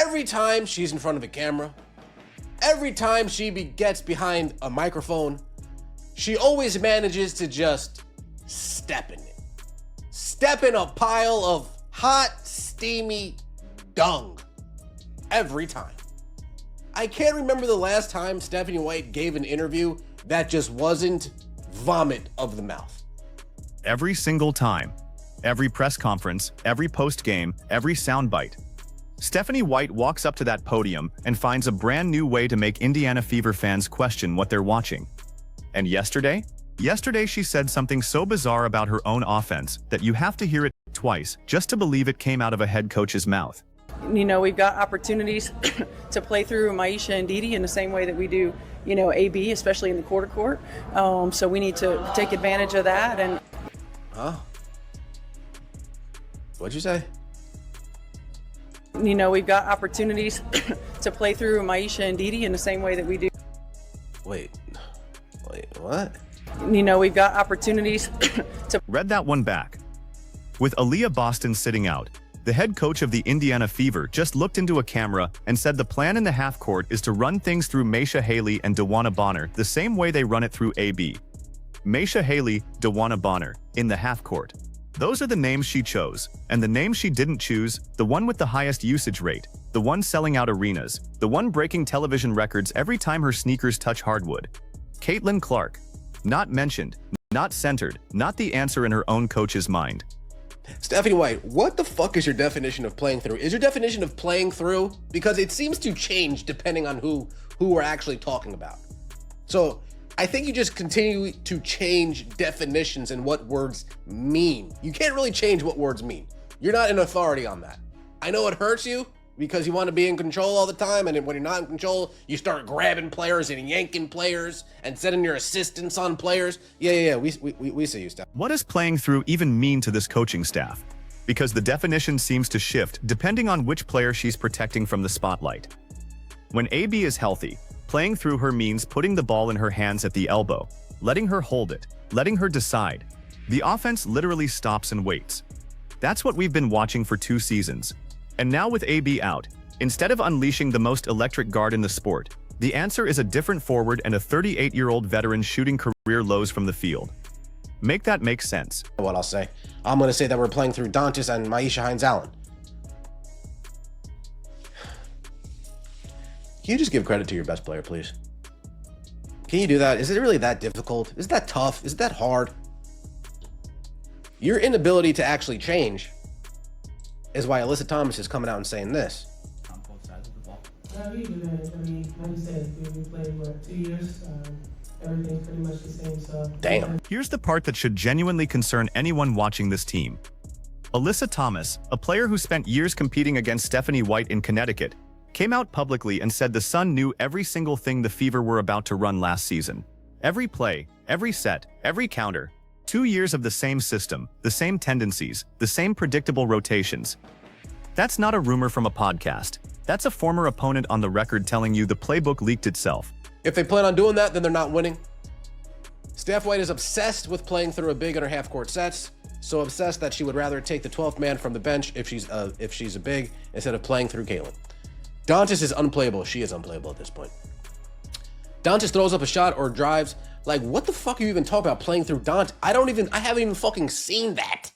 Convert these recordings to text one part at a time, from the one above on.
Every time she's in front of a camera, every time she gets behind a microphone, she always manages to just step in it. Step in a pile of hot, steamy dung. Every time. I can't remember the last time Stephanie White gave an interview that just wasn't vomit of the mouth. Every single time. Every press conference, every post-game, every soundbite. Stephanie White walks up to that podium and finds a brand new way to make Indiana Fever fans question what they're watching. And yesterday? Yesterday she said something so bizarre about her own offense that you have to hear it twice just to believe it came out of a head coach's mouth. You know, we've got opportunities to play through Maisha and Didi in the same way that we do, you know, AB, especially in the quarter court. So we need to take advantage of that. And Huh? What'd you say? You know, we've got opportunities to play through Maisha and Didi in the same way that we do. Wait, what? You know, we've got opportunities to... Read that one back. With Aaliyah Boston sitting out, the head coach of the Indiana Fever just looked into a camera and said the plan in the half court is to run things through Maisha Haley and DeWanna Bonner the same way they run it through AB. Maisha Haley, DeWanna Bonner, in the half court. Those are the names she chose, and the name she didn't choose, the one with the highest usage rate, the one selling out arenas, the one breaking television records every time her sneakers touch hardwood. Caitlin Clark. Not mentioned, not centered, not the answer in her own coach's mind. Stephanie White, what the fuck is your definition of playing through? Is your definition of playing through? Because it seems to change depending on who we're actually talking about. So I think you just continue to change definitions and what words mean. You can't really change what words mean. You're not an authority on that. I know it hurts you because you want to be in control all the time, and when you're not in control, you start grabbing players and yanking players and setting your assistants on players. Yeah, we see you, Steph. What does playing through even mean to this coaching staff? Because the definition seems to shift depending on which player she's protecting from the spotlight. When AB is healthy, playing through her means putting the ball in her hands at the elbow, letting her hold it, letting her decide. The offense literally stops and waits. That's what we've been watching for 2 seasons. And now with AB out, instead of unleashing the most electric guard in the sport, the answer is a different forward and a 38-year-old veteran shooting career lows from the field. Make that make sense. What I'll say. I'm going to say that we're playing through Dantas and Maisha Hines-Allen. Can you just give credit to your best player, please? Can you do that? Is it really that difficult? Is that tough? Is that hard? Your inability to actually change is why Alyssa Thomas is coming out and saying this. On both sides of the ball. Yeah, we do that. I mean, like you said, we played, what, 2 years? Everything's pretty much the same, so... Damn. Here's the part that should genuinely concern anyone watching this team. Alyssa Thomas, a player who spent years competing against Stephanie White in Connecticut, came out publicly and said the Sun knew every single thing the Fever were about to run last season. Every play, every set, every counter. 2 years of the same system, the same tendencies, the same predictable rotations. That's not a rumor from a podcast. That's a former opponent on the record telling you the playbook leaked itself. If they plan on doing that, then they're not winning. Steph White is obsessed with playing through a big in her half-court sets. So obsessed that she would rather take the 12th man from the bench if she's a big instead of playing through Caitlin. Dantas is unplayable. She is unplayable at this point. Dantas throws up a shot or drives. Like, what the fuck are you even talking about playing through Dantas? I haven't even fucking seen that.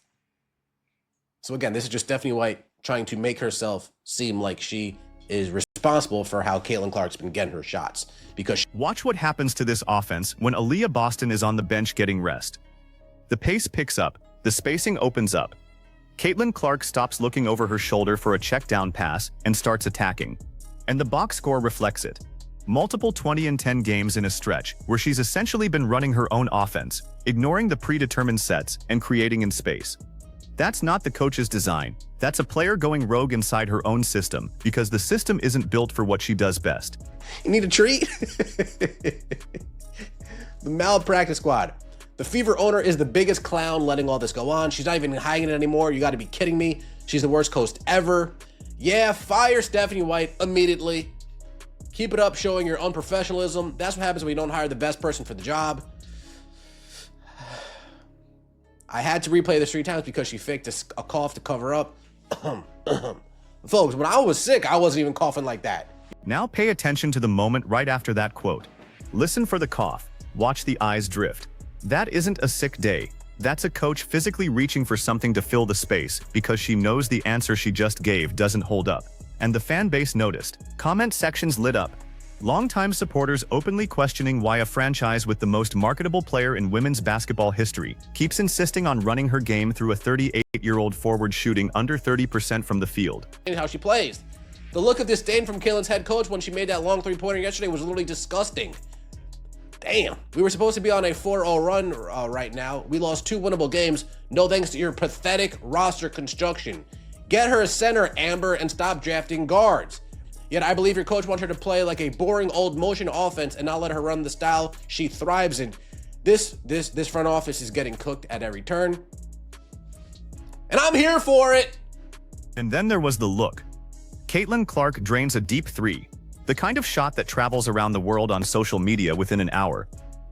So again, this is just Stephanie White trying to make herself seem like she is responsible for how Caitlin Clark's been getting her shots. Because watch what happens to this offense when Aaliyah Boston is on the bench getting rest. The pace picks up, the spacing opens up. Caitlin Clark stops looking over her shoulder for a check down pass and starts attacking. And the box score reflects it. Multiple 20 and 10 games in a stretch where she's essentially been running her own offense, ignoring the predetermined sets and creating in space. That's not the coach's design. That's a player going rogue inside her own system because the system isn't built for what she does best. You need a treat? The malpractice squad. The Fever owner is the biggest clown letting all this go on. She's not even hiding it anymore. You got to be kidding me. She's the worst coach ever. Yeah, fire Stephanie White immediately. Keep it up showing your unprofessionalism. That's what happens when you don't hire the best person for the job. I had to replay this 3 times because she faked a cough to cover up. Folks, when I was sick, I wasn't even coughing like that. Now pay attention to the moment right after that quote. Listen for the cough. Watch the eyes drift. That isn't a sick day. That's a coach physically reaching for something to fill the space because she knows the answer she just gave doesn't hold up. And the fan base noticed. Comment sections lit up. Longtime supporters openly questioning why a franchise with the most marketable player in women's basketball history keeps insisting on running her game through a 38-year-old forward shooting under 30% from the field. And how she plays. The look of disdain from Caitlin's head coach when she made that long three-pointer yesterday was literally disgusting. Damn. We were supposed to be on a 4-0 run right now. We lost 2 winnable games, no thanks to your pathetic roster construction. Get her a center, Amber, and stop drafting guards. Yet I believe your coach wants her to play like a boring old motion offense and not let her run the style she thrives in. This front office is getting cooked at every turn. And I'm here for it. And then there was the look. Caitlin Clark drains a deep three, the kind of shot that travels around the world on social media within an hour,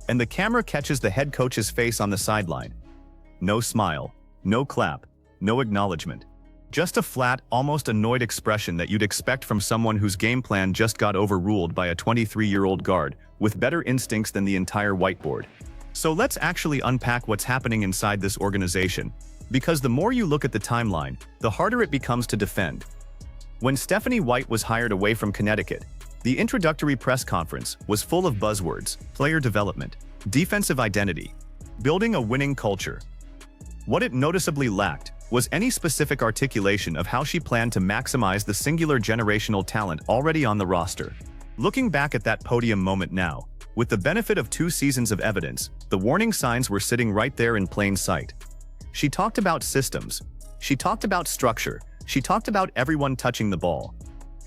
and the camera catches the head coach's face on the sideline. No smile, no clap, no acknowledgement. Just a flat, almost annoyed expression that you'd expect from someone whose game plan just got overruled by a 23-year-old guard with better instincts than the entire whiteboard. So let's actually unpack what's happening inside this organization, because the more you look at the timeline, the harder it becomes to defend. When Stephanie White was hired away from Connecticut, the introductory press conference was full of buzzwords: player development, defensive identity, building a winning culture. What it noticeably lacked was any specific articulation of how she planned to maximize the singular generational talent already on the roster. Looking back at that podium moment now, with the benefit of 2 seasons of evidence, the warning signs were sitting right there in plain sight. She talked about systems. She talked about structure. She talked about everyone touching the ball.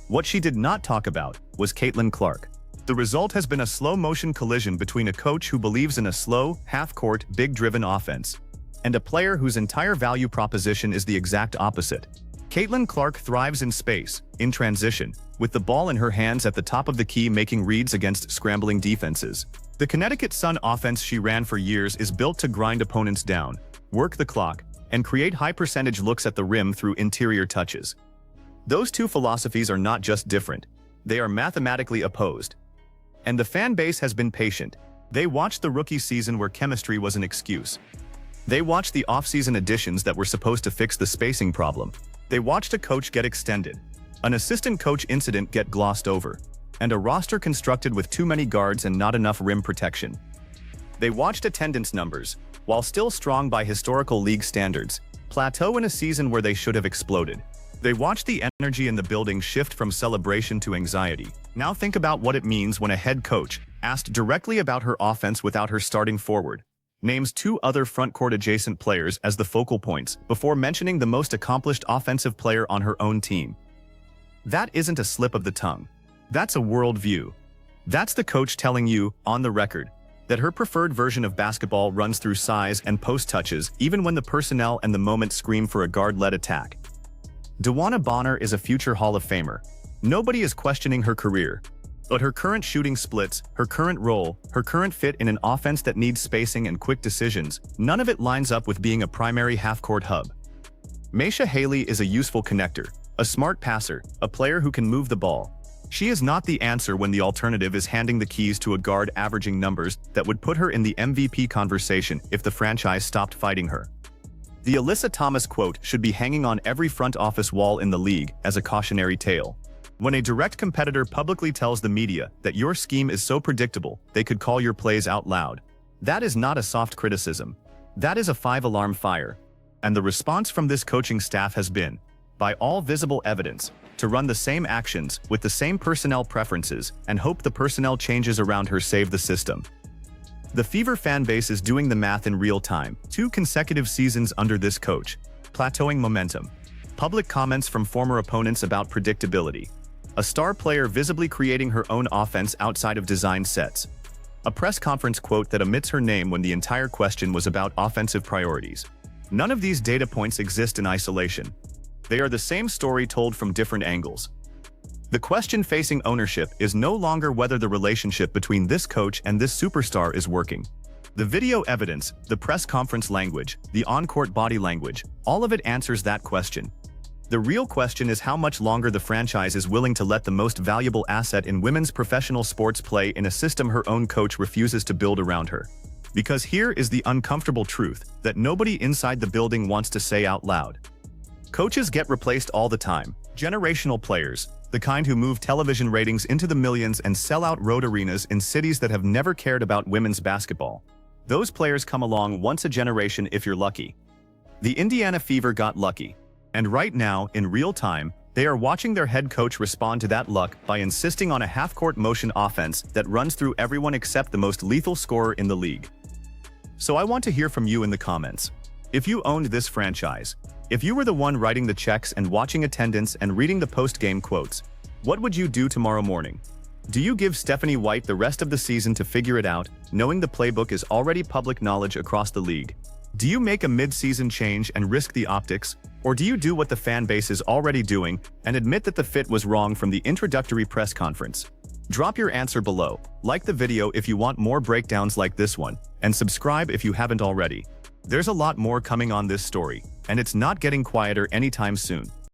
What she did not talk about was Caitlin Clark. The result has been a slow-motion collision between a coach who believes in a slow, half-court, big-driven offense, and a player whose entire value proposition is the exact opposite. Caitlin Clark thrives in space, in transition, with the ball in her hands at the top of the key making reads against scrambling defenses. The Connecticut Sun offense she ran for years is built to grind opponents down, work the clock, and create high-percentage looks at the rim through interior touches. Those 2 philosophies are not just different, they are mathematically opposed. And the fan base has been patient. They watched the rookie season where chemistry was an excuse. They watched the off-season additions that were supposed to fix the spacing problem. They watched a coach get extended, an assistant coach incident get glossed over, and a roster constructed with too many guards and not enough rim protection. They watched attendance numbers, while still strong by historical league standards, plateau in a season where they should have exploded. They watched the energy in the building shift from celebration to anxiety. Now think about what it means when a head coach, asked directly about her offense without her starting forward, names 2 other front-court adjacent players as the focal points before mentioning the most accomplished offensive player on her own team. That isn't a slip of the tongue. That's a worldview. That's the coach telling you, on the record, that her preferred version of basketball runs through size and post touches even when the personnel and the moment scream for a guard-led attack. DeWanna Bonner is a future Hall of Famer. Nobody is questioning her career. But her current shooting splits, her current role, her current fit in an offense that needs spacing and quick decisions, none of it lines up with being a primary half-court hub. Maisha Haley is a useful connector, a smart passer, a player who can move the ball. She is not the answer when the alternative is handing the keys to a guard averaging numbers that would put her in the MVP conversation if the franchise stopped fighting her. The Alyssa Thomas quote should be hanging on every front office wall in the league as a cautionary tale. When a direct competitor publicly tells the media that your scheme is so predictable they could call your plays out loud, that is not a soft criticism. That is a 5-alarm fire. And the response from this coaching staff has been, by all visible evidence, to run the same actions with the same personnel preferences and hope the personnel changes around her save the system. The Fever fan base is doing the math in real time. 2 consecutive seasons under this coach, plateauing momentum, public comments from former opponents about predictability, a star player visibly creating her own offense outside of design sets, a press conference quote that omits her name when the entire question was about offensive priorities. None of these data points exist in isolation. They are the same story told from different angles. The question facing ownership is no longer whether the relationship between this coach and this superstar is working. The video evidence, the press conference language, the on-court body language, all of it answers that question. The real question is how much longer the franchise is willing to let the most valuable asset in women's professional sports play in a system her own coach refuses to build around her. Because here is the uncomfortable truth that nobody inside the building wants to say out loud. Coaches get replaced all the time. Generational players, the kind who move television ratings into the millions and sell out road arenas in cities that have never cared about women's basketball. Those players come along once a generation if you're lucky. The Indiana Fever got lucky. And right now, in real time, they are watching their head coach respond to that luck by insisting on a half-court motion offense that runs through everyone except the most lethal scorer in the league. So I want to hear from you in the comments. If you owned this franchise, if you were the one writing the checks and watching attendance and reading the post-game quotes, what would you do tomorrow morning? Do you give Stephanie White the rest of the season to figure it out, knowing the playbook is already public knowledge across the league? Do you make a mid-season change and risk the optics? Or do you do what the fan base is already doing and admit that the fit was wrong from the introductory press conference? Drop your answer below, like the video if you want more breakdowns like this one, and subscribe if you haven't already. There's a lot more coming on this story, and it's not getting quieter anytime soon.